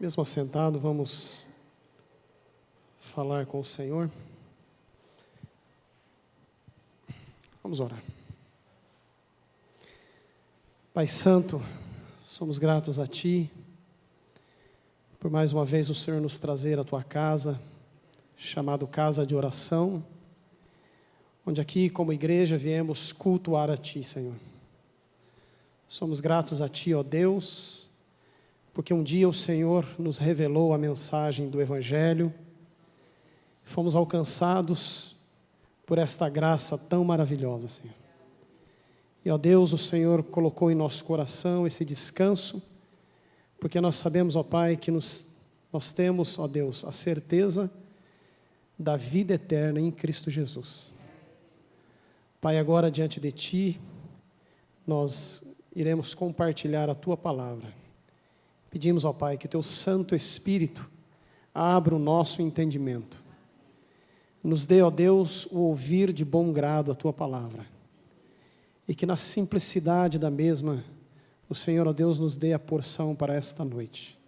Mesmo assentado, vamos falar com o Senhor. Vamos orar. Pai Santo, somos gratos a Ti, por mais uma vez o Senhor nos trazer à Tua casa, chamado Casa de Oração, onde aqui como igreja viemos cultuar a Ti, Senhor. Somos gratos a Ti, ó Deus, porque um dia o Senhor nos revelou a mensagem do Evangelho, fomos alcançados por esta graça tão maravilhosa, Senhor. E, ó Deus, o Senhor colocou em nosso coração esse descanso, porque nós sabemos, ó Pai, que nós temos, ó Deus, a certeza da vida eterna em Cristo Jesus. Pai, agora diante de Ti, nós iremos compartilhar a Tua palavra. Pedimos, ó Pai, que Teu Santo Espírito abra o nosso entendimento. Nos dê, ó Deus, o ouvir de bom grado a Tua palavra. E que na simplicidade da mesma, o Senhor, ó Deus, nos dê a porção para esta noite.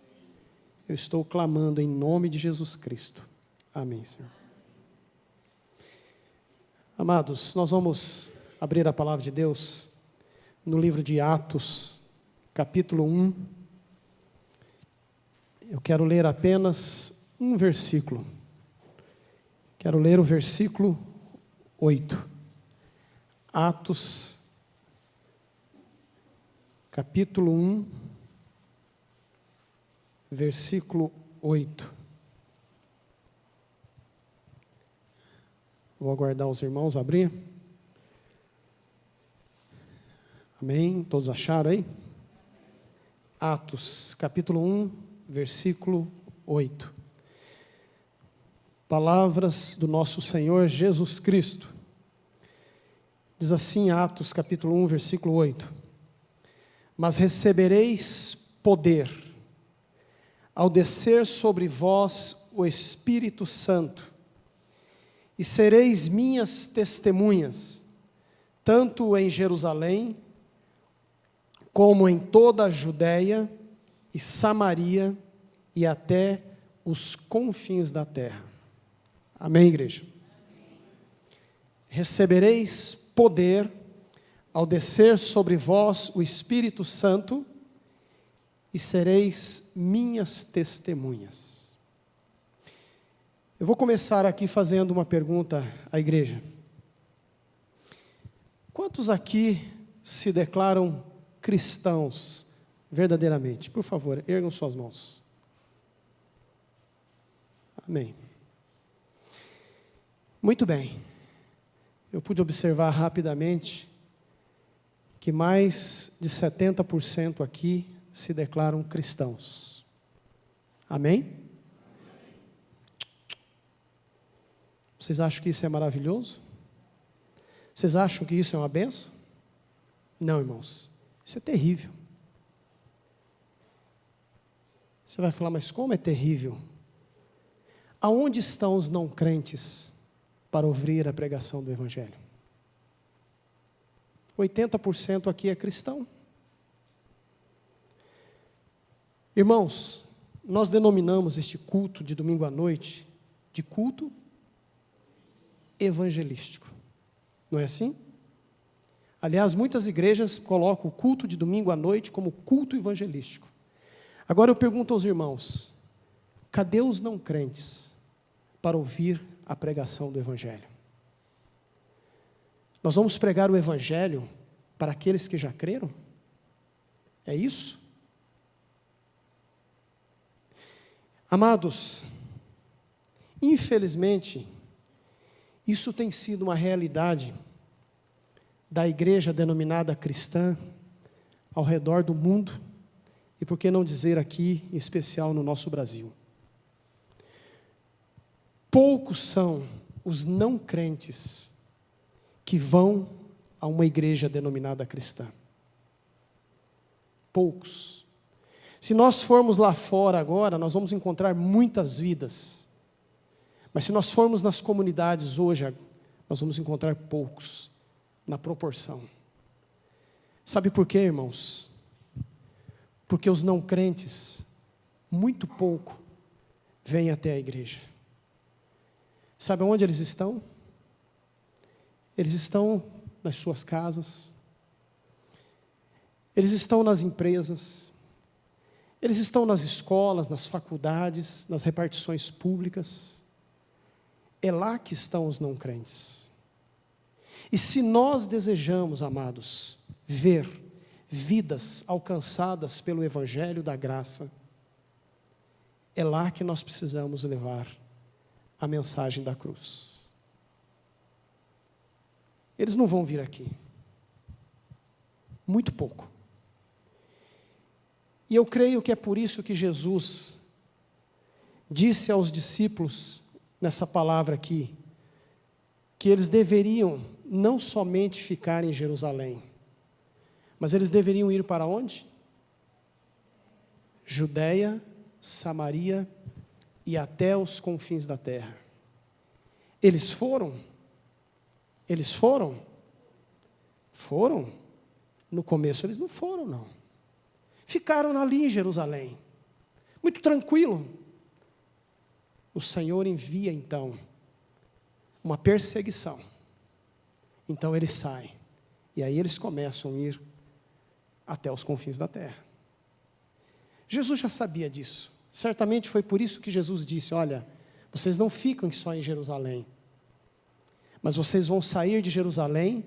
Eu estou clamando em nome de Jesus Cristo. Amém, Senhor. Amados, nós vamos abrir a palavra de Deus no livro de Atos, capítulo 1. Eu quero ler apenas um versículo. Quero ler o versículo 8. Atos, capítulo 1, versículo 8. Vou aguardar os irmãos abrir. Amém? Todos acharam aí? Atos, capítulo 1, versículo 8. Palavras do nosso Senhor Jesus Cristo. Diz assim, Atos, capítulo 1, versículo 8. Mas recebereis poder, ao descer sobre vós o Espírito Santo, e sereis minhas testemunhas, tanto em Jerusalém, como em toda a Judéia e Samaria, e até os confins da terra. Amém, igreja? Amém. Recebereis poder, ao descer sobre vós o Espírito Santo, e sereis minhas testemunhas. Eu vou começar aqui fazendo uma pergunta à igreja. Quantos aqui se declaram cristãos verdadeiramente? Por favor, ergam suas mãos. Amém. Muito bem. Eu pude observar rapidamente que mais de 70% aqui se declaram cristãos. Amém? Vocês acham que isso é maravilhoso? Vocês acham que isso é uma bênção? Não, irmãos. Isso é terrível. Você vai falar, mas como é terrível? Aonde estão os não crentes para ouvir a pregação do Evangelho? 80% aqui é cristão. Irmãos, nós denominamos este culto de domingo à noite de culto evangelístico. Não é assim? Aliás, muitas igrejas colocam o culto de domingo à noite como culto evangelístico. Agora eu pergunto aos irmãos, cadê os não crentes para ouvir a pregação do Evangelho? Nós vamos pregar o Evangelho para aqueles que já creram? É isso? Amados, infelizmente, isso tem sido uma realidade da igreja denominada cristã ao redor do mundo, e por que não dizer aqui, em especial no nosso Brasil. Poucos são os não crentes que vão a uma igreja denominada cristã. Poucos. Se nós formos lá fora agora, nós vamos encontrar muitas vidas. Mas se nós formos nas comunidades hoje, nós vamos encontrar poucos, na proporção. Sabe por quê, irmãos? Porque os não crentes muito pouco vêm até a igreja. Sabe onde eles estão? Eles estão nas suas casas, eles estão nas empresas, eles estão nas escolas, nas faculdades, nas repartições públicas. É lá que estão os não crentes. E se nós desejamos, amados, ver vidas alcançadas pelo Evangelho da graça, é lá que nós precisamos levar a mensagem da cruz. Eles não vão vir aqui. Muito pouco. E eu creio que é por isso que Jesus disse aos discípulos, nessa palavra aqui, que eles deveriam não somente ficar em Jerusalém, mas eles deveriam ir para onde? Judeia, Samaria e até os confins da terra. Eles foram? Eles foram? Foram? No começo eles não foram, não. Ficaram ali em Jerusalém, muito tranquilo. O Senhor envia então uma perseguição. Então eles saem, e aí eles começam a ir até os confins da terra. Jesus já sabia disso. Certamente foi por isso que Jesus disse: olha, vocês não ficam só em Jerusalém, mas vocês vão sair de Jerusalém,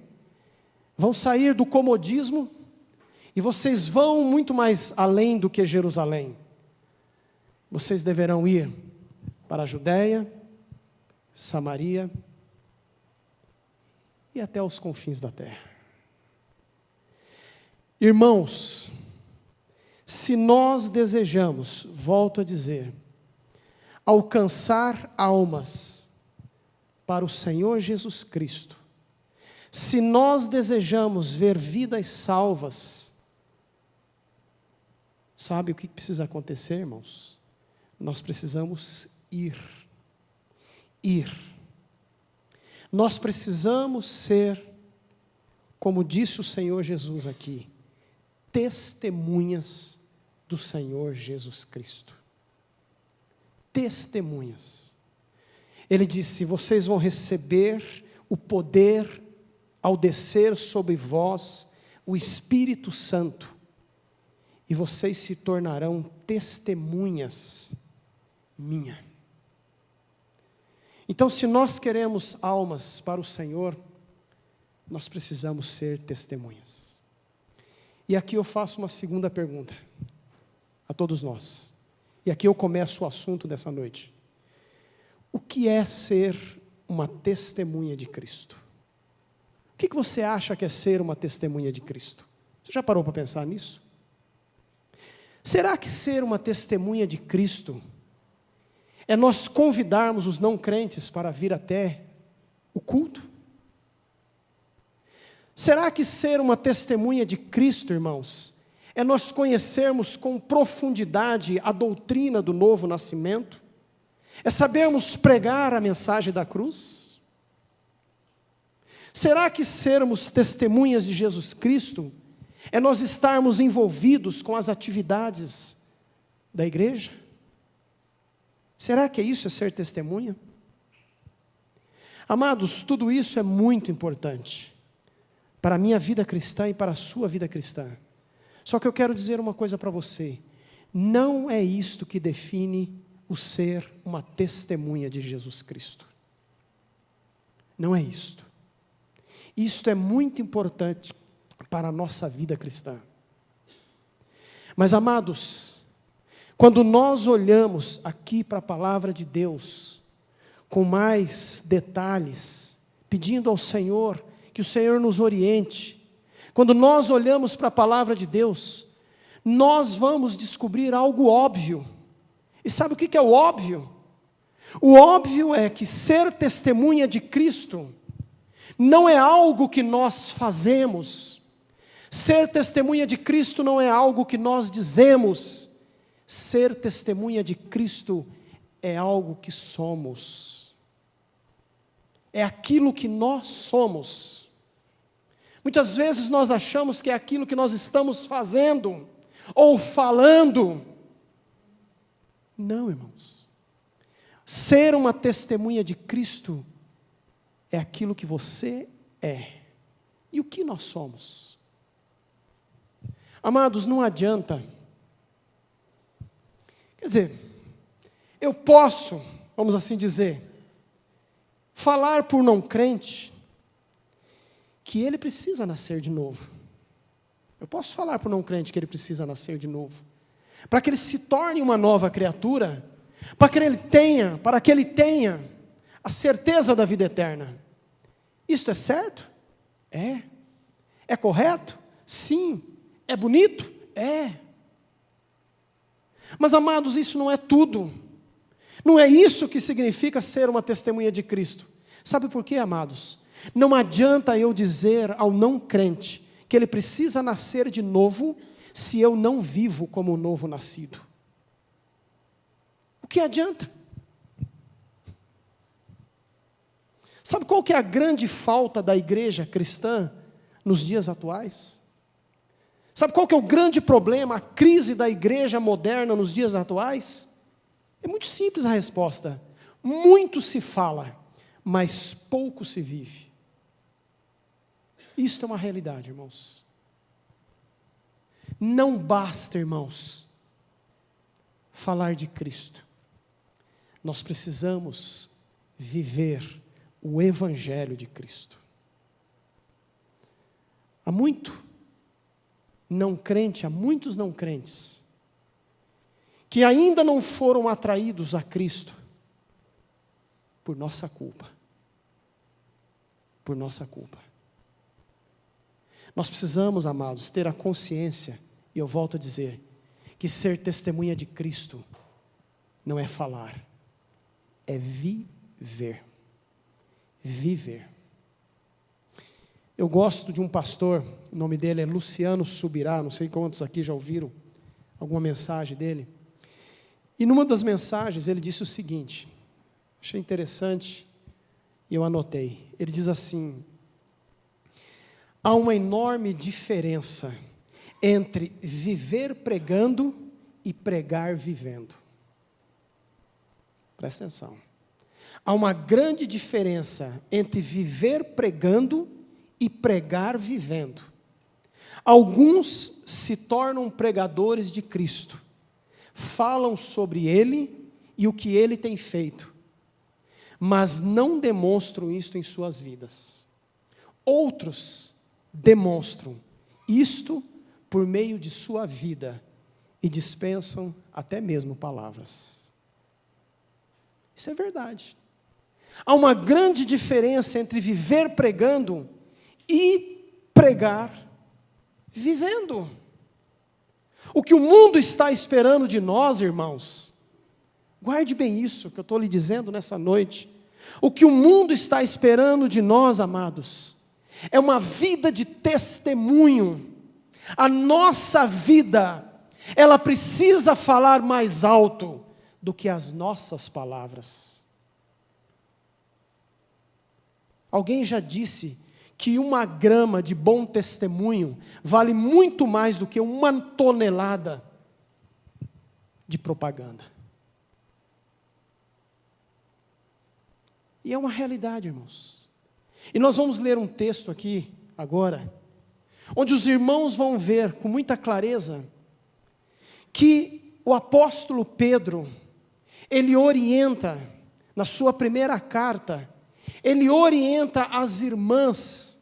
vão sair do comodismo, e vocês vão muito mais além do que Jerusalém. Vocês deverão ir para a Judeia, Samaria e até os confins da terra. Irmãos, se nós desejamos, volto a dizer, alcançar almas para o Senhor Jesus Cristo, se nós desejamos ver vidas salvas, sabe o que precisa acontecer, irmãos? Nós precisamos ir. Nós precisamos ser, como disse o Senhor Jesus aqui, testemunhas do Senhor Jesus Cristo. Testemunhas. Ele disse: vocês vão receber o poder ao descer sobre vós o Espírito Santo, e vocês se tornarão testemunhas minha. Então, se nós queremos almas para o Senhor, nós precisamos ser testemunhas. E aqui eu faço uma segunda pergunta a todos nós. E aqui eu começo o assunto dessa noite. O que é ser uma testemunha de Cristo? O que você acha que é ser uma testemunha de Cristo? Você já parou para pensar nisso? Será que ser uma testemunha de Cristo é nós convidarmos os não crentes para vir até o culto? Será que ser uma testemunha de Cristo, irmãos, é nós conhecermos com profundidade a doutrina do novo nascimento? É sabermos pregar a mensagem da cruz? Será que sermos testemunhas de Jesus Cristo é nós estarmos envolvidos com as atividades da igreja? Será que isso é ser testemunha? Amados, tudo isso é muito importante para a minha vida cristã e para a sua vida cristã. Só que eu quero dizer uma coisa para você: não é isto que define o ser uma testemunha de Jesus Cristo. Não é isto. Isto é muito importante para a nossa vida cristã. Mas, amados, quando nós olhamos aqui para a palavra de Deus, com mais detalhes, pedindo ao Senhor que o Senhor nos oriente, quando nós olhamos para a palavra de Deus, nós vamos descobrir algo óbvio. E sabe o que é o óbvio? O óbvio é que ser testemunha de Cristo não é algo que nós fazemos. Ser testemunha de Cristo não é algo que nós dizemos. Ser testemunha de Cristo é algo que somos. É aquilo que nós somos. Muitas vezes nós achamos que é aquilo que nós estamos fazendo ou falando. Não, irmãos. Ser uma testemunha de Cristo é aquilo que você é. E o que nós somos? Amados, não adianta. Quer dizer, eu posso, vamos assim dizer, falar por não crente que ele precisa nascer de novo. Eu posso falar por não crente que ele precisa nascer de novo, para que ele se torne uma nova criatura, para que ele tenha a certeza da vida eterna. Isto é certo? É. É correto? Sim. É bonito? É. Mas, amados, isso não é tudo. Não é isso que significa ser uma testemunha de Cristo. Sabe por quê, amados? Não adianta eu dizer ao não crente que ele precisa nascer de novo, se eu não vivo como um novo nascido. O que adianta? Sabe qual que é a grande falta da igreja cristã nos dias atuais? Sabe qual que é o grande problema, a crise da igreja moderna nos dias atuais? É muito simples a resposta. Muito se fala, mas pouco se vive. Isto é uma realidade, irmãos. Não basta, irmãos, falar de Cristo. Nós precisamos viver o Evangelho de Cristo. Há muitos não crentes, que ainda não foram atraídos a Cristo, por nossa culpa. Por nossa culpa. Nós precisamos, amados, ter a consciência, e eu volto a dizer, que ser testemunha de Cristo não é falar, é viver. Viver. Eu gosto de um pastor, o nome dele é Luciano Subirá, não sei quantos aqui já ouviram alguma mensagem dele. E numa das mensagens ele disse o seguinte, achei interessante e eu anotei. Ele diz assim: há uma enorme diferença entre viver pregando e pregar vivendo. Presta atenção. Há uma grande diferença entre viver pregando e pregar vivendo. Alguns se tornam pregadores de Cristo, falam sobre Ele e o que Ele tem feito, mas não demonstram isto em suas vidas. Outros demonstram isto por meio de sua vida e dispensam até mesmo palavras. Isso é verdade. Há uma grande diferença entre viver pregando e pregar vivendo. O que o mundo está esperando de nós, irmãos, guarde bem isso que eu estou lhe dizendo nessa noite. O que o mundo está esperando de nós, amados, é uma vida de testemunho. A nossa vida, ela precisa falar mais alto do que as nossas palavras. Alguém já disse que 1 grama de bom testemunho vale muito mais do que 1 tonelada de propaganda. E é uma realidade, irmãos. E nós vamos ler um texto aqui, agora, onde os irmãos vão ver com muita clareza que o apóstolo Pedro, ele orienta, na sua primeira carta, ele orienta as irmãs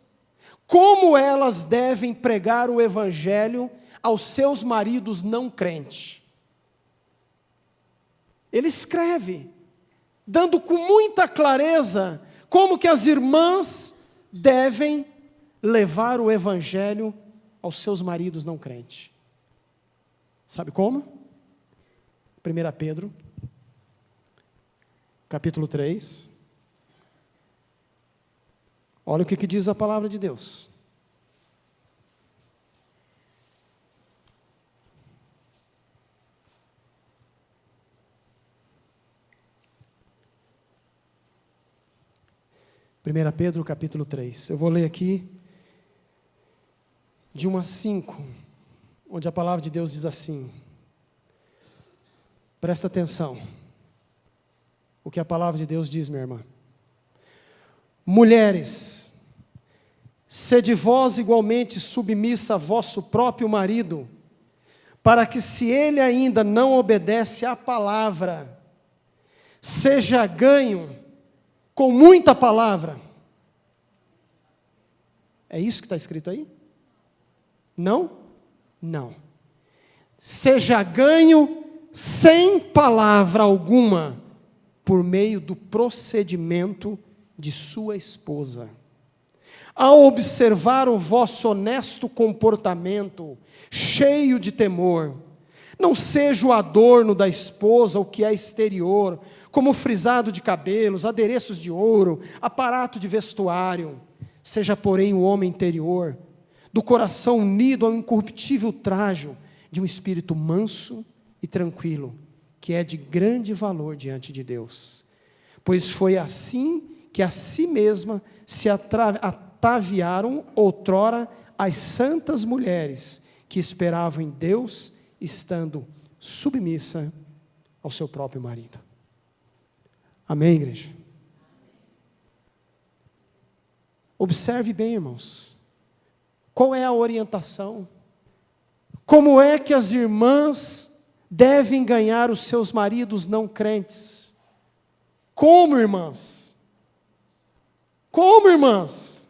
como elas devem pregar o Evangelho aos seus maridos não crentes. Ele escreve, dando com muita clareza como que as irmãs devem levar o Evangelho aos seus maridos não crentes. Sabe como? 1 Pedro, capítulo 3. Olha o que diz a palavra de Deus. Primeira Pedro, capítulo 3. Eu vou ler aqui de 1 a 5, onde a palavra de Deus diz assim: Presta atenção. O que a palavra de Deus diz, minha irmã. Mulheres, sede vós igualmente submissa a vosso próprio marido, para que, se ele ainda não obedece à palavra, seja ganho com muita palavra. É isso que está escrito aí? Não? Não. Seja ganho sem palavra alguma, por meio do procedimento de sua esposa. Ao observar o vosso honesto comportamento, cheio de temor, não seja o adorno da esposa o que é exterior, como frisado de cabelos, adereços de ouro, aparato de vestuário. Seja, porém, o homem interior, do coração unido ao incorruptível trajo de um espírito manso e tranquilo, que é de grande valor diante de Deus. Pois foi assim que a si mesma se ataviaram outrora as santas mulheres que esperavam em Deus, estando submissa ao seu próprio marido. Amém, igreja? Observe bem, irmãos, qual é a orientação? Como é que as irmãs devem ganhar os seus maridos não crentes? Como, irmãs? Como, irmãs?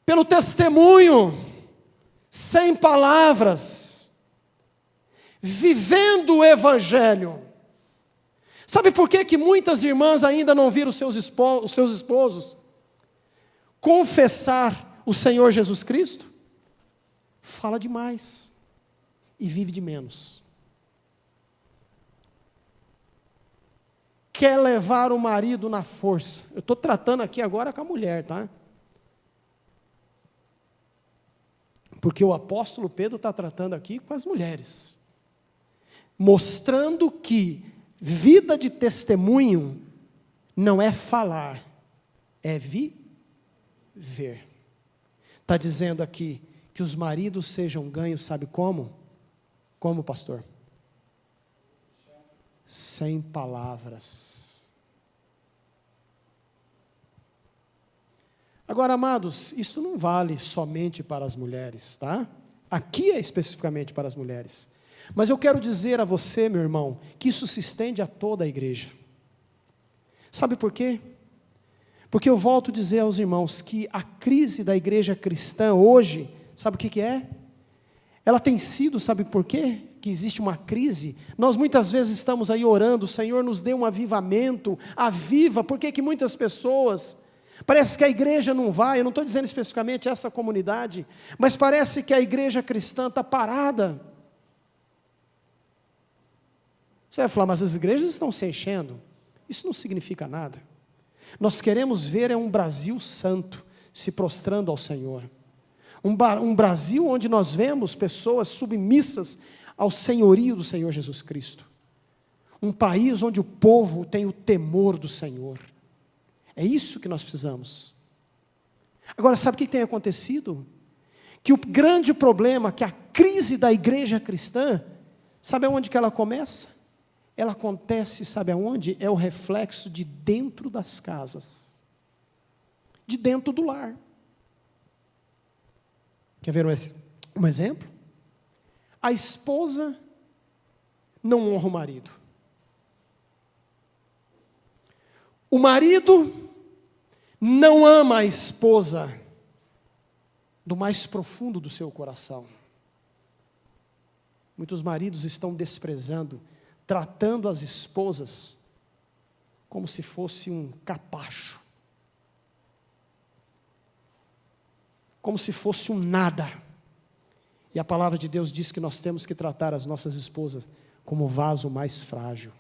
Pelo testemunho, sem palavras, vivendo o Evangelho. Sabe por que muitas irmãs ainda não viram os seus esposos confessar o Senhor Jesus Cristo? Fala demais e vive de menos. Quer levar o marido na força. Eu estou tratando aqui agora com a mulher, tá? Porque o apóstolo Pedro está tratando aqui com as mulheres, mostrando que vida de testemunho não é falar, é viver. Está dizendo aqui que os maridos sejam ganhos, sabe como? Como, pastor? Sem palavras. Agora, amados, isso não vale somente para as mulheres, tá? Aqui é especificamente para as mulheres. Mas eu quero dizer a você, meu irmão, que isso se estende a toda a igreja. Sabe por quê? Porque eu volto a dizer aos irmãos que a crise da igreja cristã hoje, sabe o que é? Ela tem sido, sabe por quê? Que existe uma crise. Nós muitas vezes estamos aí orando, o Senhor nos dê um avivamento, aviva. Por que muitas pessoas, parece que a igreja não vai, eu não estou dizendo especificamente essa comunidade, mas parece que a igreja cristã está parada. Você vai falar, mas as igrejas estão se enchendo. Isso não significa nada. Nós queremos ver um Brasil santo, se prostrando ao Senhor. Um Brasil onde nós vemos pessoas submissas ao senhorio do Senhor Jesus Cristo. Um país onde o povo tem o temor do Senhor. É isso que nós precisamos. Agora, sabe o que tem acontecido? Que o grande problema, que a crise da igreja cristã, sabe aonde que ela começa? Ela acontece, sabe aonde? É o reflexo de dentro das casas. De dentro do lar. Quer ver um exemplo? A esposa não honra o marido. O marido não ama a esposa do mais profundo do seu coração. Muitos maridos estão desprezando, tratando as esposas como se fosse um capacho, como se fosse um nada. E a palavra de Deus diz que nós temos que tratar as nossas esposas como o vaso mais frágil,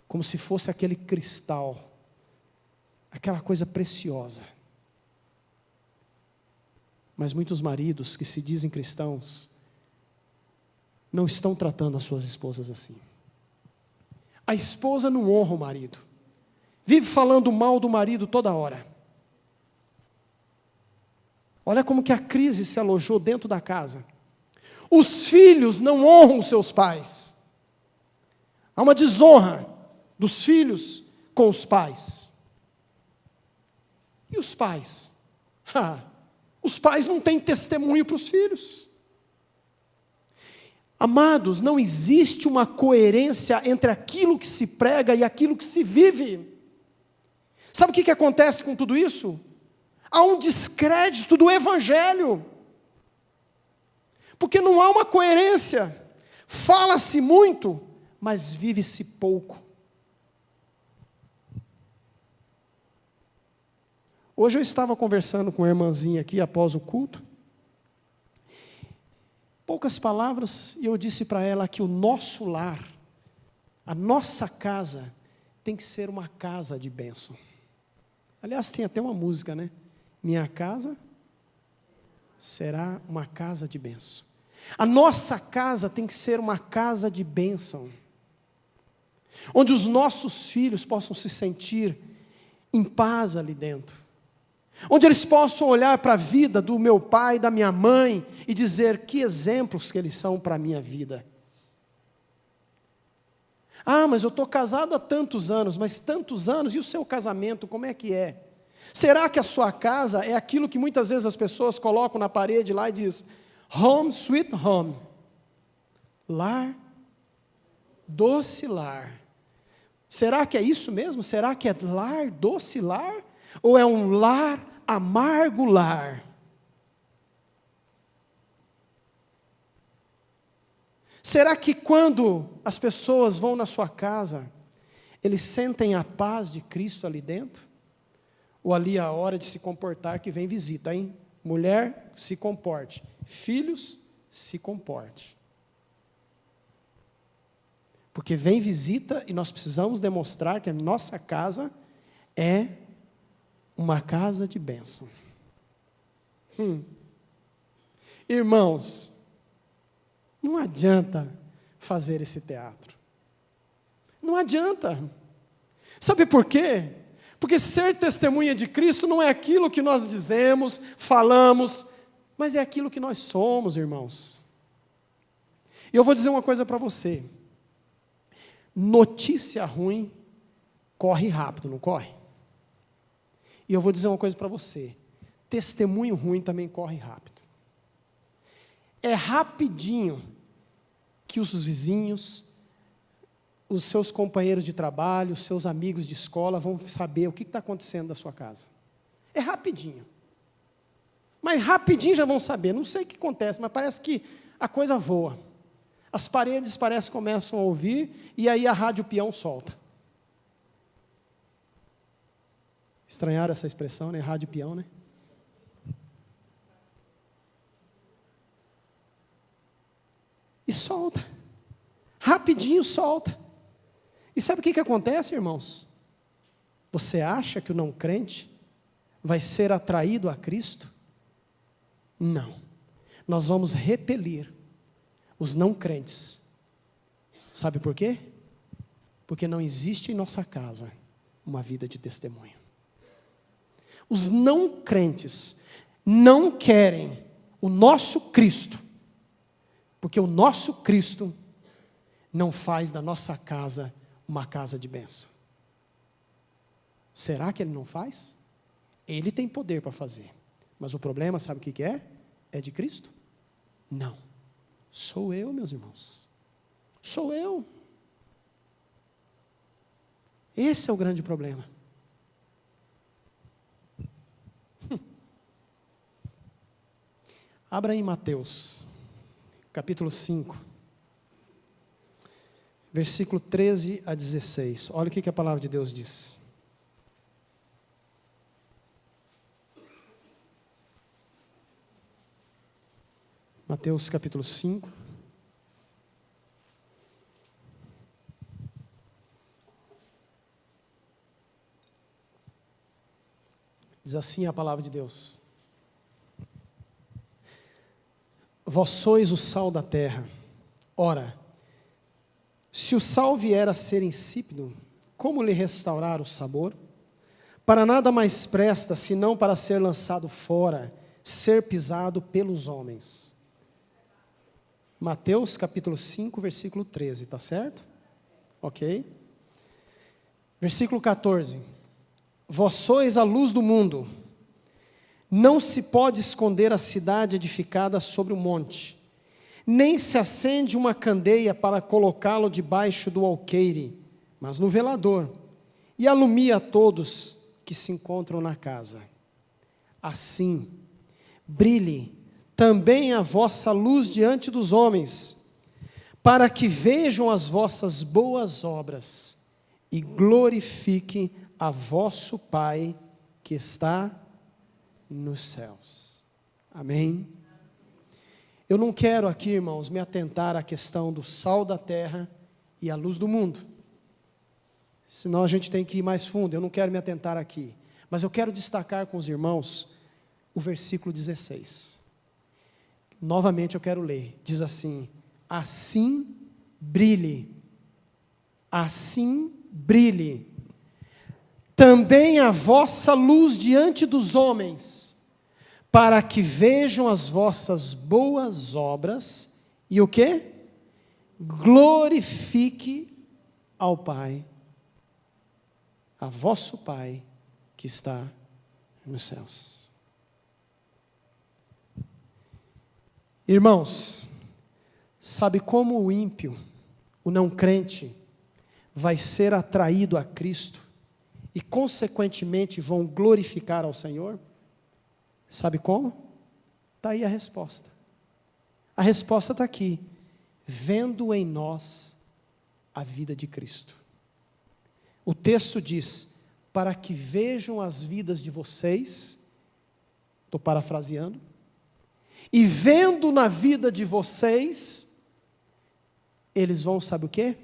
como se fosse aquele cristal, aquela coisa preciosa. Mas muitos maridos que se dizem cristãos não estão tratando as suas esposas assim. A esposa não honra o marido, vive falando mal do marido toda hora. Olha como que a crise se alojou dentro da casa. Os filhos não honram os seus pais. Há uma desonra dos filhos com os pais. E os pais? Os pais não têm testemunho para os filhos. Amados, não existe uma coerência entre aquilo que se prega e aquilo que se vive. Sabe o que acontece com tudo isso? Há um descrédito do Evangelho. Porque não há uma coerência. Fala-se muito, mas vive-se pouco. Hoje eu estava conversando com uma irmãzinha aqui após o culto. Poucas palavras, e eu disse para ela que o nosso lar, a nossa casa, tem que ser uma casa de bênção. Aliás, tem até uma música, né? Minha casa será uma casa de bênção. A nossa casa tem que ser uma casa de bênção, onde os nossos filhos possam se sentir em paz ali dentro. Onde eles possam olhar para a vida do meu pai, da minha mãe, e dizer que exemplos que eles são para a minha vida. Mas eu estou casado há tantos anos, mas tantos anos, e o seu casamento, como é que é? Será que a sua casa é aquilo que muitas vezes as pessoas colocam na parede lá e diz, home sweet home, lar, doce lar. Será que é isso mesmo? Será que é lar, doce lar? Ou é um lar, amargo lar? Será que quando as pessoas vão na sua casa, eles sentem a paz de Cristo ali dentro? Ou ali a hora de se comportar que vem visita, hein? Mulher, se comporte. Filhos, se comporte. Porque vem visita e nós precisamos demonstrar que a nossa casa é uma casa de bênção. Irmãos, não adianta fazer esse teatro. Não adianta. Sabe por quê? Porque ser testemunha de Cristo não é aquilo que nós dizemos, falamos, mas é aquilo que nós somos, irmãos. E eu vou dizer uma coisa para você. Notícia ruim corre rápido, não corre? E eu vou dizer uma coisa para você, testemunho ruim também corre rápido. É rapidinho que os vizinhos, os seus companheiros de trabalho, os seus amigos de escola vão saber o que está acontecendo na sua casa. É rapidinho. Mas rapidinho já vão saber, não sei o que acontece, mas parece que a coisa voa. As paredes parece que começam a ouvir, e aí a rádio peão solta. Estranharam essa expressão, né? Rádio peão, né? E solta. Rapidinho solta. E sabe o que acontece, irmãos? Você acha que o não crente vai ser atraído a Cristo? Não. Nós vamos repelir os não crentes. Sabe por quê? Porque não existe em nossa casa uma vida de testemunho. Os não crentes não querem o nosso Cristo, porque o nosso Cristo não faz da nossa casa uma casa de bênção. Será que Ele não faz? Ele tem poder para fazer. Mas o problema, sabe o que é? É de Cristo? Não. Sou eu, meus irmãos. Sou eu. Esse é o grande problema. Abra em Mateus, capítulo 5, versículo 13 a 16. Olha o que a palavra de Deus diz. Mateus capítulo 5. Diz assim a palavra de Deus. Vós sois o sal da terra. Ora, se o sal vier a ser insípido, como lhe restaurar o sabor? Para nada mais presta, senão para ser lançado fora, ser pisado pelos homens. Mateus capítulo 5, versículo 13, tá certo? Ok. Versículo 14. Vós sois a luz do mundo. Não se pode esconder a cidade edificada sobre o monte, nem se acende uma candeia para colocá-lo debaixo do alqueire, mas no velador, e alumia a todos que se encontram na casa. Assim, brilhe também a vossa luz diante dos homens, para que vejam as vossas boas obras e glorifiquem a vosso Pai que está nos céus. Amém? Eu não quero aqui, irmãos, me atentar à questão do sal da terra e a luz do mundo. Senão a gente tem que ir mais fundo, eu não quero me atentar aqui. Mas eu quero destacar com os irmãos o versículo 16. Novamente eu quero ler. Diz assim: assim brilhe também a vossa luz diante dos homens, para que vejam as vossas boas obras e o quê? Glorifique ao Pai, a vosso Pai que está nos céus. Irmãos, sabe como o ímpio, o não crente, vai ser atraído a Cristo e consequentemente vão glorificar ao Senhor? Sabe como? Está aí a resposta. A resposta está aqui: vendo em nós a vida de Cristo. O texto diz: para que vejam as vidas de vocês, estou parafraseando, e vendo na vida de vocês, eles vão, sabe o quê?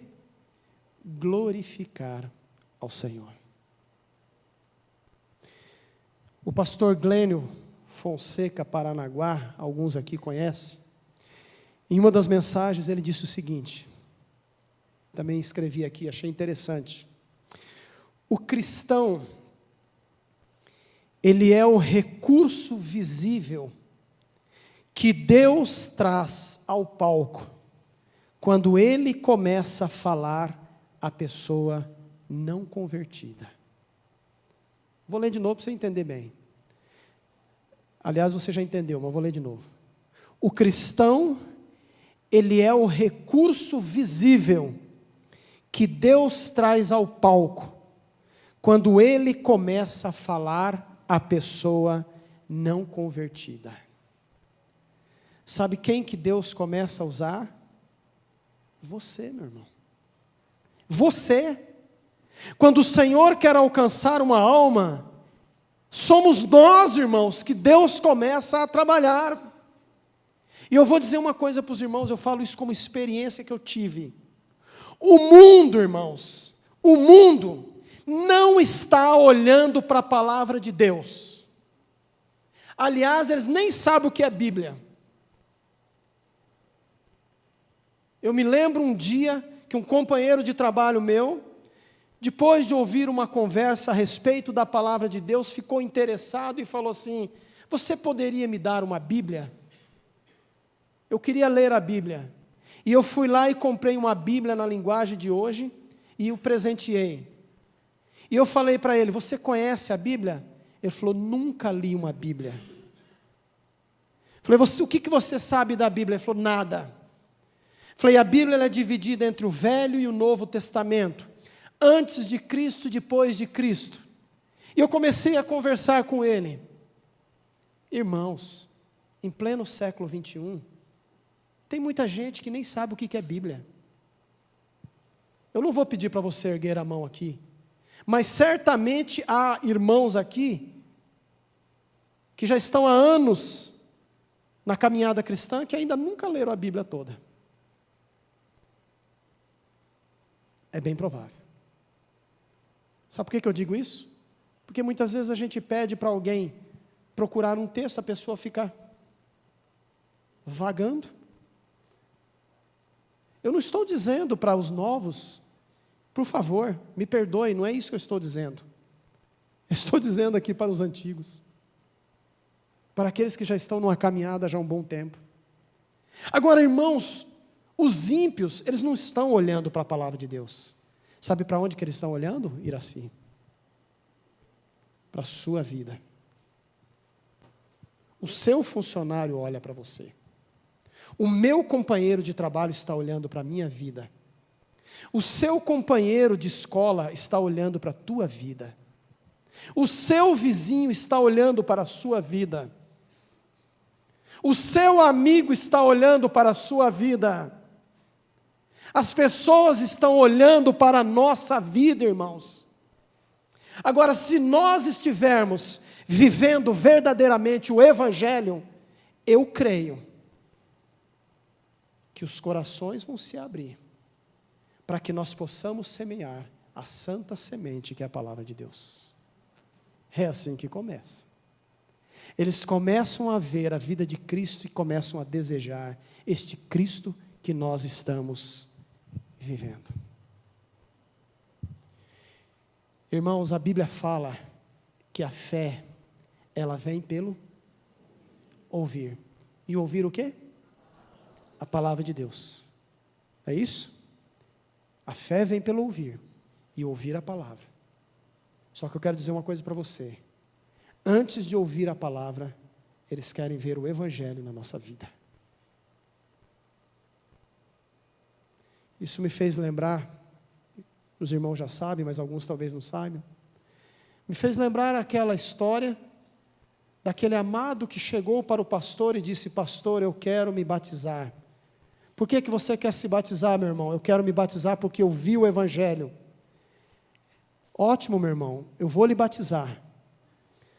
Glorificar ao Senhor. O pastor Glênio Fonseca Paranaguá, alguns aqui conhecem, em uma das mensagens ele disse o seguinte, também escrevi aqui, achei interessante: o cristão, ele é o recurso visível que Deus traz ao palco quando Ele começa a falar à pessoa não convertida. Vou ler de novo para você entender bem. Aliás, você já entendeu, mas vou ler de novo. O cristão, ele é o recurso visível que Deus traz ao palco quando Ele começa a falar à pessoa não convertida. Sabe quem que Deus começa a usar? Você, meu irmão. Você. Quando o Senhor quer alcançar uma alma, somos nós, irmãos, que Deus começa a trabalhar. E eu vou dizer uma coisa para os irmãos, eu falo isso como experiência que eu tive. O mundo, irmãos, o mundo não está olhando para a palavra de Deus. Aliás, eles nem sabem o que é Bíblia. Eu me lembro um dia que um companheiro de trabalho meu, depois de ouvir uma conversa a respeito da palavra de Deus, ficou interessado e falou assim: você poderia me dar uma Bíblia? Eu queria ler a Bíblia. E eu fui lá e comprei uma Bíblia na linguagem de hoje e o presenteei. E eu falei para ele: você conhece a Bíblia? Ele falou: nunca li uma Bíblia. Falei: o que você sabe da Bíblia? Ele falou: nada. Falei: a Bíblia ela é dividida entre o Velho e o Novo Testamento, antes de Cristo, depois de Cristo. E eu comecei a conversar com ele. Irmãos, em pleno século 21, tem muita gente que nem sabe o que é Bíblia. Eu não vou pedir para você erguer a mão aqui, mas certamente há irmãos aqui que já estão há anos na caminhada cristã que ainda nunca leram a Bíblia toda. É bem provável. Sabe por que eu digo isso? Porque muitas vezes a gente pede para alguém procurar um texto, a pessoa fica vagando. Eu não estou dizendo para os novos, por favor, me perdoe, não é isso que eu estou dizendo. Eu estou dizendo aqui para os antigos, para aqueles que já estão numa caminhada já há um bom tempo. Agora, irmãos, os ímpios, eles não estão olhando para a palavra de Deus. Sabe para onde que eles estão olhando, Iraci? Para a sua vida. O seu funcionário olha para você. O meu companheiro de trabalho está olhando para a minha vida. O seu companheiro de escola está olhando para a tua vida. O seu vizinho está olhando para a sua vida. O seu amigo está olhando para a sua vida. As pessoas estão olhando para a nossa vida, irmãos. Agora, se nós estivermos vivendo verdadeiramente o Evangelho, eu creio que os corações vão se abrir para que nós possamos semear a santa semente que é a palavra de Deus. É assim que começa. Eles começam a ver a vida de Cristo e começam a desejar este Cristo que nós estamos vivendo. Irmãos, a Bíblia fala que a fé, ela vem pelo ouvir. E ouvir o quê? A palavra de Deus. É isso? A fé vem pelo ouvir e ouvir a palavra. Só que eu quero dizer uma coisa para você. Antes de ouvir a palavra, eles querem ver o Evangelho na nossa vida. Isso me fez lembrar, os irmãos já sabem, mas alguns talvez não saibam. Me fez lembrar aquela história daquele amado que chegou para o pastor e disse: pastor, eu quero me batizar. Por que você quer se batizar, meu irmão? Eu quero me batizar porque eu vi o Evangelho. Ótimo, meu irmão, eu vou lhe batizar.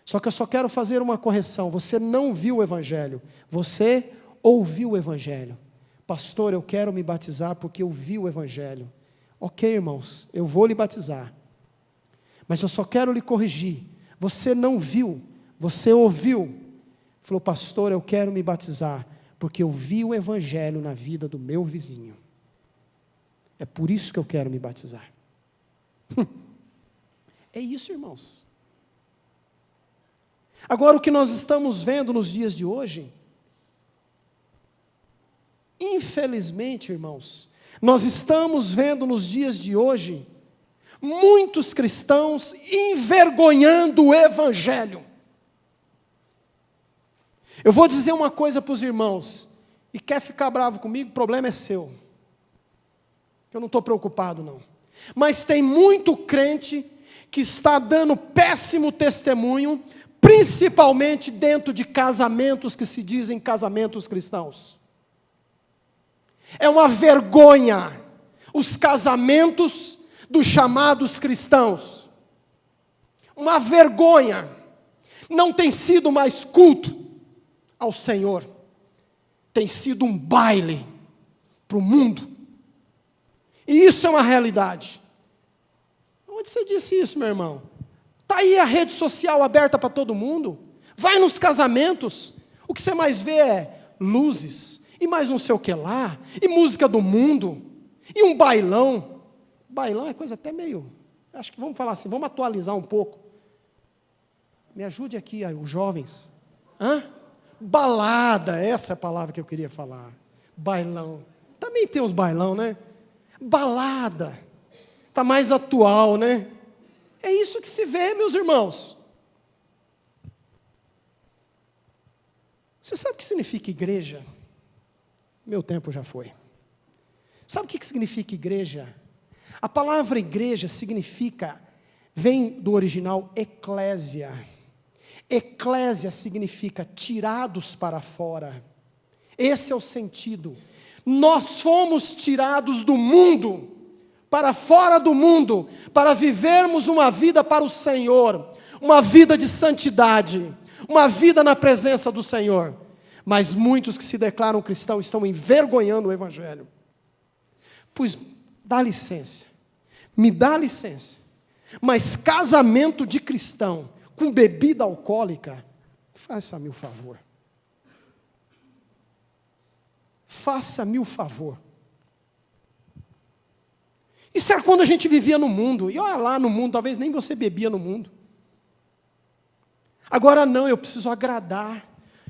Só que eu só quero fazer uma correção. Você não viu o Evangelho, você ouviu o Evangelho. Pastor, eu quero me batizar porque eu vi o Evangelho. Ok, irmãos, eu vou lhe batizar. Mas eu só quero lhe corrigir. Você não viu, você ouviu. Falou: pastor, eu quero me batizar porque eu vi o Evangelho na vida do meu vizinho. É por isso que eu quero me batizar. É isso, irmãos. Agora, o que nós estamos vendo nos dias de hoje, infelizmente, irmãos, nós estamos vendo nos dias de hoje, muitos cristãos envergonhando o Evangelho. Eu vou dizer uma coisa para os irmãos, e quer ficar bravo comigo, o problema é seu. Eu não estou preocupado, não. Mas tem muito crente que está dando péssimo testemunho, principalmente dentro de casamentos que se dizem casamentos cristãos. É uma vergonha os casamentos dos chamados cristãos. Uma vergonha. Não tem sido mais culto ao Senhor. Tem sido um baile para o mundo. E isso é uma realidade. Onde você disse isso, meu irmão? Está aí a rede social aberta para todo mundo. Vai nos casamentos. O que você mais vê é luzes, e mais não sei o que lá, e música do mundo, e um bailão. Bailão é coisa até meio... Acho que vamos falar assim, vamos atualizar um pouco. Me ajude aqui, os jovens. Balada, essa é a palavra que eu queria falar. Bailão. Também tem os bailão, né? Balada. Está mais atual, né? É isso que se vê, meus irmãos. Você sabe o que significa igreja? Meu tempo já foi. Sabe o que significa igreja? A palavra igreja significa, vem do original eclésia. Eclésia significa tirados para fora. Esse é o sentido. Nós fomos tirados do mundo, para fora do mundo, para vivermos uma vida para o Senhor, uma vida de santidade, uma vida na presença do Senhor. Mas muitos que se declaram cristãos estão envergonhando o Evangelho. Pois, dá licença, me dá licença, mas casamento de cristão com bebida alcoólica, faça-me o favor. Faça-me o favor. Isso era quando a gente vivia no mundo. E olha lá no mundo, talvez nem você bebia no mundo. Agora não, eu preciso agradar.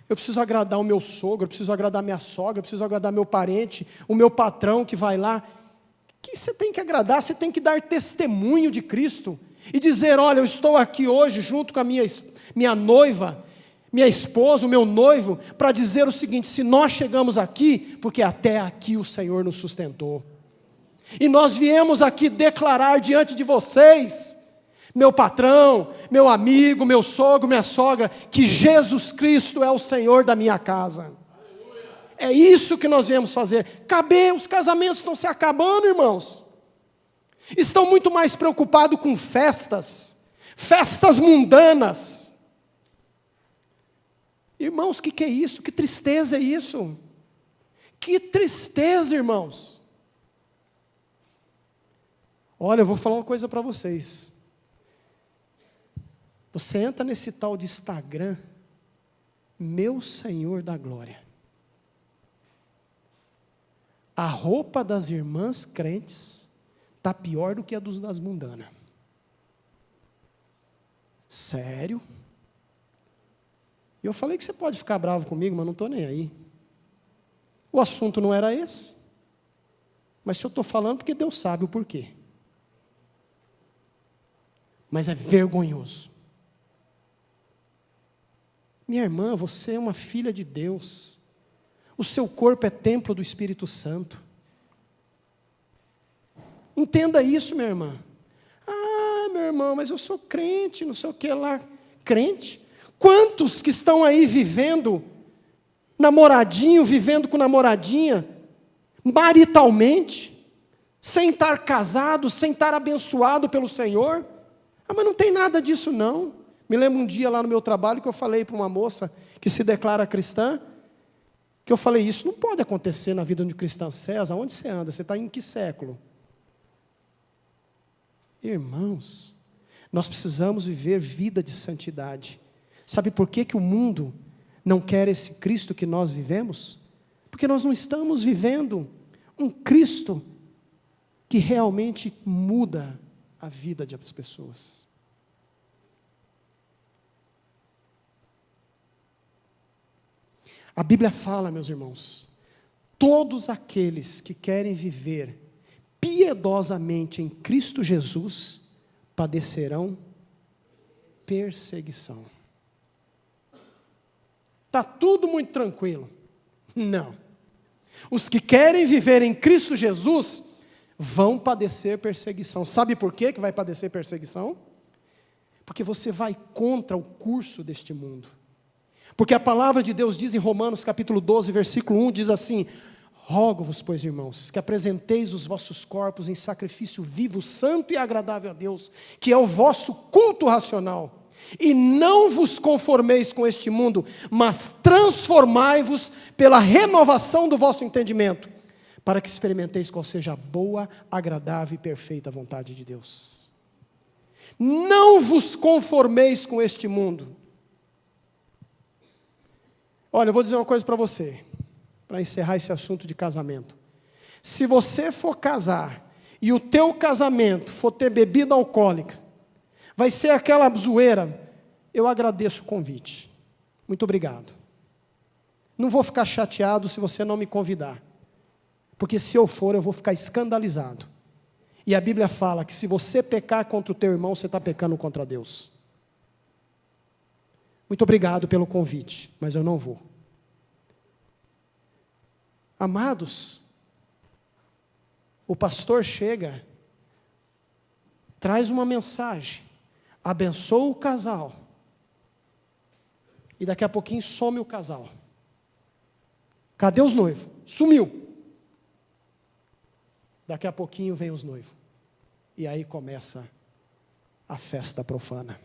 Eu preciso agradar o meu sogro, eu preciso agradar minha sogra, eu preciso agradar meu parente, o meu patrão que vai lá. Que você tem que agradar? Você tem que dar testemunho de Cristo e dizer: olha, eu estou aqui hoje junto com a minha noiva, minha esposa, o meu noivo, para dizer o seguinte: se nós chegamos aqui, porque até aqui o Senhor nos sustentou. E nós viemos aqui declarar diante de vocês, meu patrão, meu amigo, meu sogro, minha sogra, que Jesus Cristo é o Senhor da minha casa. É isso que nós viemos fazer. Os casamentos estão se acabando, irmãos. Estão muito mais preocupados com festas mundanas. Irmãos, o que é isso? Que tristeza é isso? Que tristeza, irmãos. Olha, eu vou falar uma coisa para vocês. Você entra nesse tal de Instagram, meu Senhor da glória. A roupa das irmãs crentes está pior do que a das mundanas. Sério? E eu falei que você pode ficar bravo comigo, mas não estou nem aí. O assunto não era esse. Mas se eu estou falando, porque Deus sabe o porquê. Mas é vergonhoso. Minha irmã, você é uma filha de Deus. O seu corpo é templo do Espírito Santo. Entenda isso, minha irmã. Ah, meu irmão, mas eu sou crente, não sei o que lá. Crente? Quantos que estão aí vivendo namoradinho, vivendo com namoradinha, maritalmente, sem estar casado, sem estar abençoado pelo Senhor? Ah, mas não tem nada disso não. Me lembro um dia lá no meu trabalho que eu falei para uma moça que se declara cristã, que eu falei: isso não pode acontecer na vida de um cristão. César, onde você anda? Você está em que século? Irmãos, nós precisamos viver vida de santidade. Sabe por que o mundo não quer esse Cristo que nós vivemos? Porque nós não estamos vivendo um Cristo que realmente muda a vida das pessoas. A Bíblia fala, meus irmãos, todos aqueles que querem viver piedosamente em Cristo Jesus padecerão perseguição. Está tudo muito tranquilo? Não. Os que querem viver em Cristo Jesus vão padecer perseguição. Sabe por que vai padecer perseguição? Porque você vai contra o curso deste mundo. Porque a palavra de Deus diz em Romanos capítulo 12, versículo 1, diz assim: rogo-vos, pois, irmãos, que apresenteis os vossos corpos em sacrifício vivo, santo e agradável a Deus, que é o vosso culto racional. E não vos conformeis com este mundo, mas transformai-vos pela renovação do vosso entendimento, para que experimenteis qual seja a boa, agradável e perfeita vontade de Deus. Não vos conformeis com este mundo. Olha, eu vou dizer uma coisa para você, para encerrar esse assunto de casamento. Se você for casar e o teu casamento for ter bebida alcoólica, vai ser aquela zoeira, eu agradeço o convite. Muito obrigado. Não vou ficar chateado se você não me convidar, porque se eu for, eu vou ficar escandalizado. E a Bíblia fala que se você pecar contra o teu irmão, você está pecando contra Deus. Muito obrigado pelo convite, mas eu não vou. Amados, o pastor chega, traz uma mensagem, abençoa o casal, e daqui a pouquinho some o casal. Cadê os noivos? Sumiu. Daqui a pouquinho vem os noivos. E aí começa a festa profana.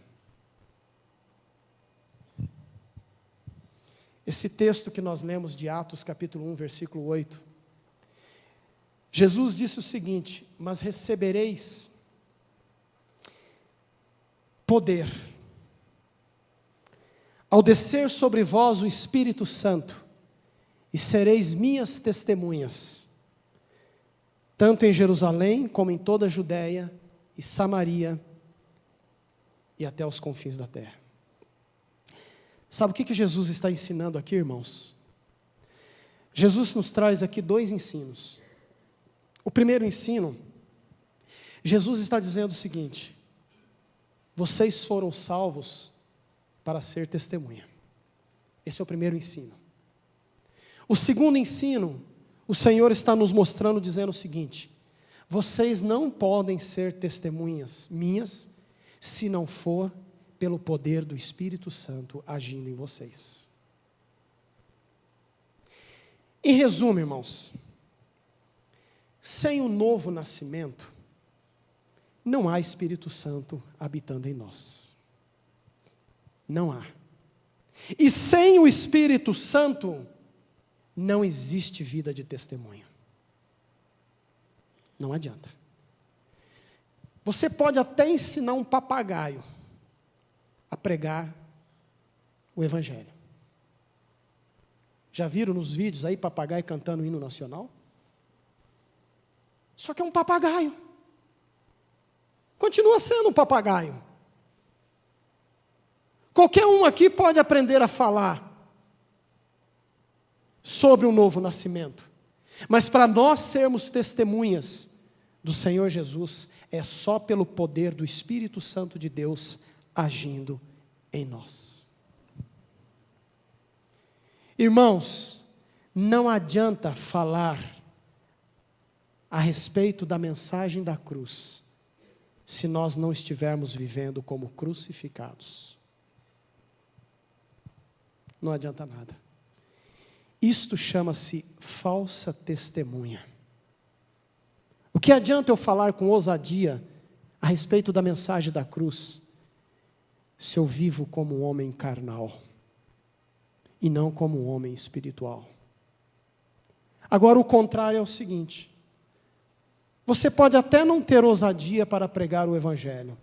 Esse texto que nós lemos de Atos capítulo 1, versículo 8. Jesus disse o seguinte: mas recebereis poder ao descer sobre vós o Espírito Santo, e sereis minhas testemunhas, tanto em Jerusalém como em toda a Judéia e Samaria e até os confins da terra. Sabe o que Jesus está ensinando aqui, irmãos? Jesus nos traz aqui 2 ensinos. O primeiro ensino, Jesus está dizendo o seguinte: vocês foram salvos para ser testemunha. Esse é o primeiro ensino. O segundo ensino, o Senhor está nos mostrando, dizendo o seguinte: vocês não podem ser testemunhas minhas, se não for pelo poder do Espírito Santo agindo em vocês. Em resumo, irmãos, sem o novo nascimento, não há Espírito Santo habitando em nós. Não há. E sem o Espírito Santo, não existe vida de testemunho. Não adianta. Você pode até ensinar um papagaio a pregar o Evangelho. Já viram nos vídeos aí papagaio cantando o hino nacional? Só que é um papagaio. Continua sendo um papagaio. Qualquer um aqui pode aprender a falar sobre o novo nascimento. Mas para nós sermos testemunhas do Senhor Jesus, é só pelo poder do Espírito Santo de Deus agindo em nós. Irmãos, não adianta falar a respeito da mensagem da cruz, se nós não estivermos vivendo como crucificados. Não adianta nada. Isto chama-se falsa testemunha. O que adianta eu falar com ousadia a respeito da mensagem da cruz, se eu vivo como um homem carnal e não como um homem espiritual? Agora, o contrário é o seguinte: você pode até não ter ousadia para pregar o Evangelho.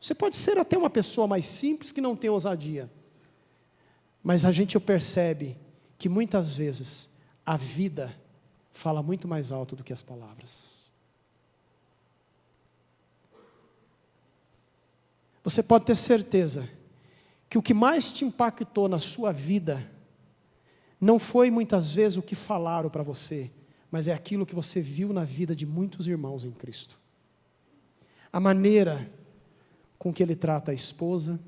Você pode ser até uma pessoa mais simples que não tem ousadia. Mas a gente percebe que muitas vezes a vida fala muito mais alto do que as palavras. Você pode ter certeza que o que mais te impactou na sua vida não foi muitas vezes o que falaram para você, mas é aquilo que você viu na vida de muitos irmãos em Cristo. A maneira com que ele trata a esposa,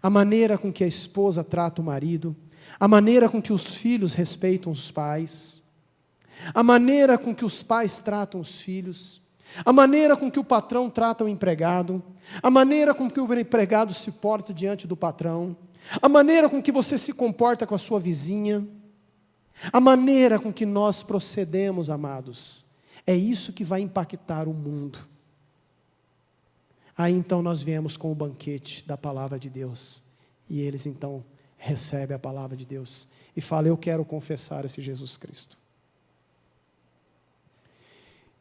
a maneira com que a esposa trata o marido, a maneira com que os filhos respeitam os pais, a maneira com que os pais tratam os filhos, a maneira com que o patrão trata o empregado, a maneira com que o empregado se porta diante do patrão, a maneira com que você se comporta com a sua vizinha, a maneira com que nós procedemos, amados, é isso que vai impactar o mundo. Aí então nós viemos com o banquete da palavra de Deus, e eles então recebem a palavra de Deus e falam: eu quero confessar esse Jesus Cristo.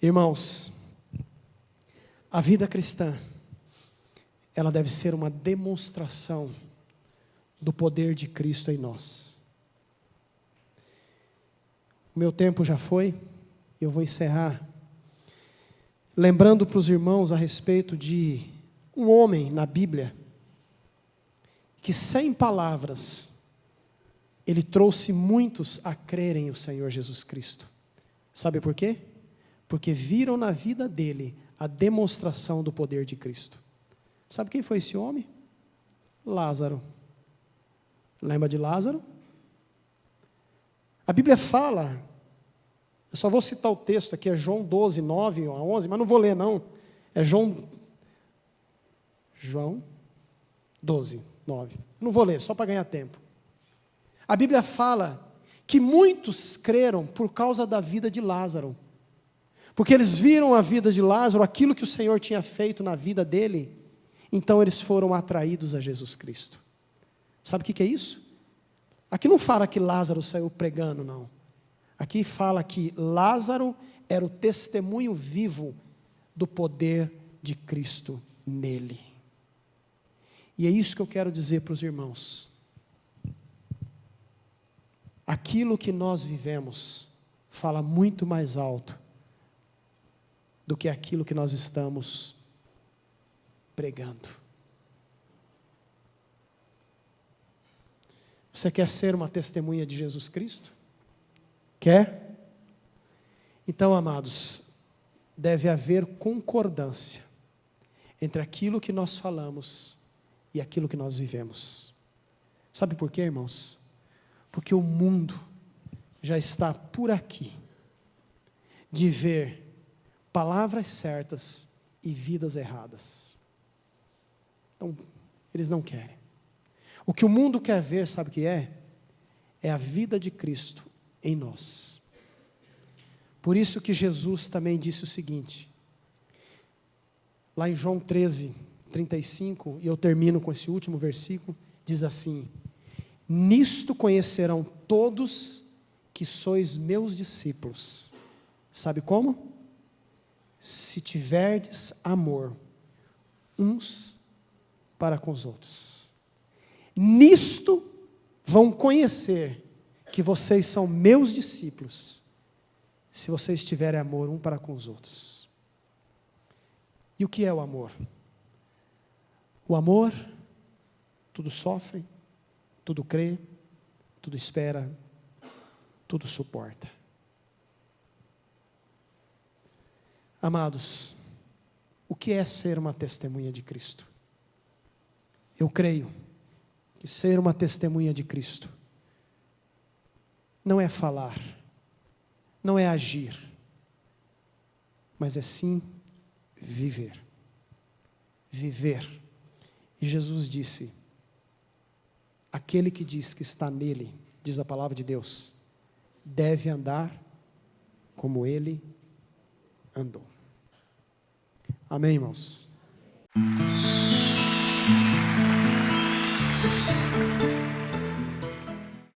Irmãos, a vida cristã, ela deve ser uma demonstração do poder de Cristo em nós. O meu tempo já foi, eu vou encerrar lembrando para os irmãos a respeito de um homem na Bíblia que, sem palavras, ele trouxe muitos a crerem no Senhor Jesus Cristo. Sabe por quê? Porque viram na vida dele a demonstração do poder de Cristo. Sabe quem foi esse homem? Lázaro. Lembra de Lázaro? A Bíblia fala, eu só vou citar o texto aqui, é João 12, 9 a 11, mas não vou ler não, é João 12, 9, não vou ler, só para ganhar tempo. A Bíblia fala que muitos creram por causa da vida de Lázaro, porque eles viram a vida de Lázaro, aquilo que o Senhor tinha feito na vida dele, então eles foram atraídos a Jesus Cristo. Sabe o que é isso? Aqui não fala que Lázaro saiu pregando, não. Aqui fala que Lázaro era o testemunho vivo do poder de Cristo nele. E é isso que eu quero dizer para os irmãos. Aquilo que nós vivemos fala muito mais alto do que aquilo que nós estamos pregando. Você quer ser uma testemunha de Jesus Cristo? Quer? Então, amados, deve haver concordância entre aquilo que nós falamos e aquilo que nós vivemos. Sabe por quê, irmãos? Porque o mundo já está por aqui de ver palavras certas e vidas erradas. Então, eles não querem. O que o mundo quer ver, sabe o que é? É a vida de Cristo em nós. Por isso que Jesus também disse o seguinte, lá em João 13:35, e eu termino com esse último versículo, diz assim: nisto conhecerão todos que sois meus discípulos. Sabe como? Se tiverdes amor uns para com os outros. Nisto vão conhecer que vocês são meus discípulos, se vocês tiverem amor um para com os outros. E o que é o amor? O amor, tudo sofre, tudo crê, tudo espera, tudo suporta. Amados, o que é ser uma testemunha de Cristo? Eu creio que ser uma testemunha de Cristo não é falar, não é agir, mas é sim viver. Viver. E Jesus disse, aquele que diz que está nele, diz a palavra de Deus, deve andar como ele andou. Amém, irmãos?